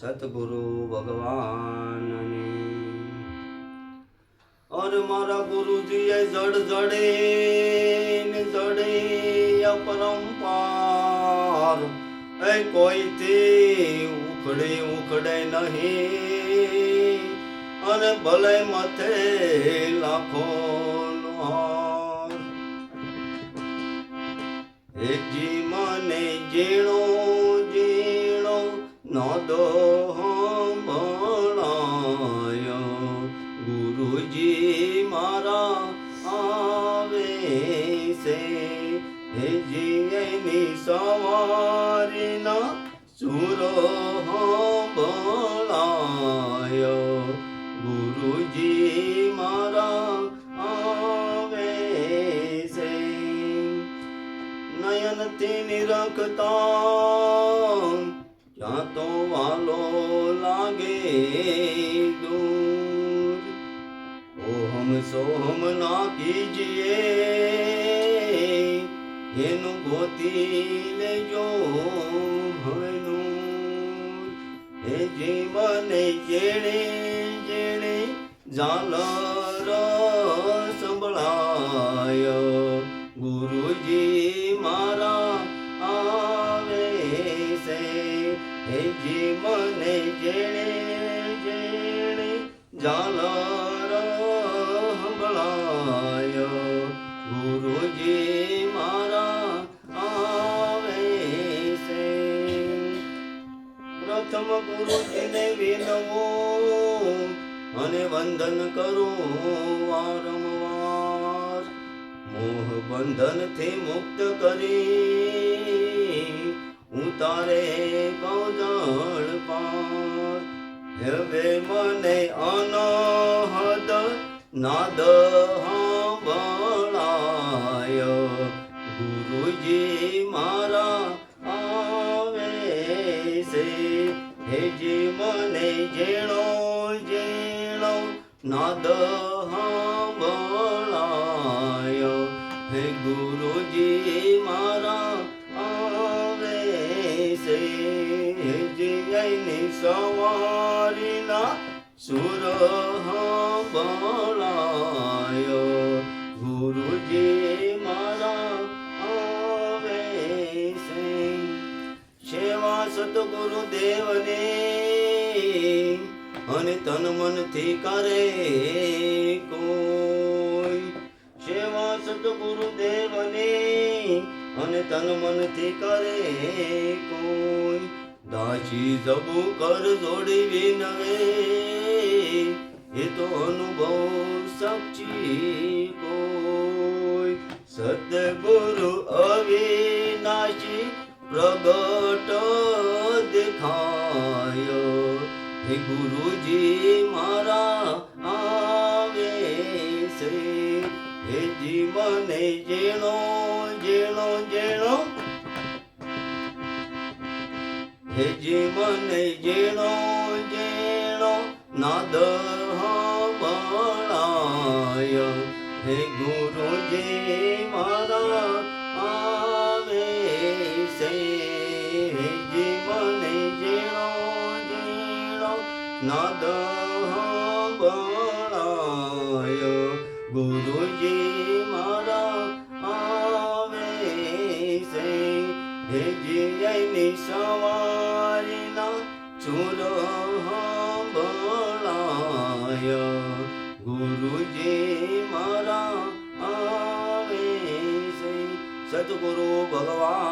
સતગુરુ ભગવાનની। और मारा गुरुजी जड़ जड़े ने जड़े अपरंपार ऐ कोई ते उखड़े उखड़े नहीं अने भले मथे लाखो हार। एक जी मने जीणो जीणो नादो भणायो गुरुजी मारा आवे से हे जी एनी सवारी ना सूरो भणायो गुरुजी मारा आवे से। नयन तेनी रखता क्या तो वालो लागे दूर ओहम सोहम ना कीजिए एनु गोती ले जो हनूर। हे जीवन जेणे जेणे झालर संभळायो गुरुजी मारा आवे से। हे जीवन जेणे जेणे झालर संभळायो गुरुजी मारा आवे से। प्रथम गुरुजीने विनवो અને વંદન કરું વારંવાર મોહ બંધનથી મુક્ત કરી ઉતારે ગૌજળ પાર। હવે મને અનહદ નાદ સાંભળાયો ગુરુજી મારા આવે છે। હે જી મને જેણો જેણો નાદ સાંભળાયો હે ગુરુજી મારા આવે છે। હે જીની સવારીના સુર સાંભળાયો ગુરુજી મારા આવે છે। સેવા સતગુરુ દેવને અને તન મનથી કરે કોઈ સેવા સતગુરુ દેવને અને તન મનથી કરે કોઈ દાસી જબુ કર જોડી વિનવે એ તો અનુભવ સાક્ષી કોઈ સતગુરુ અવિનાશી પ્રગટ દેખાયો हे गुरुजी मारा आवे से। हे जीवन जेणो जेणो जेणो हे जीवन जेणो जेणो नाद सांभळायो हे गुरुजी मारा आवे से। हे जीवन जेणो नाद सांभळायो गुरुजी मारा आवे से। हे जीनी सवारीना चूर सांभळायो गुरुजी मारा आवे से। सतगुरु भगवान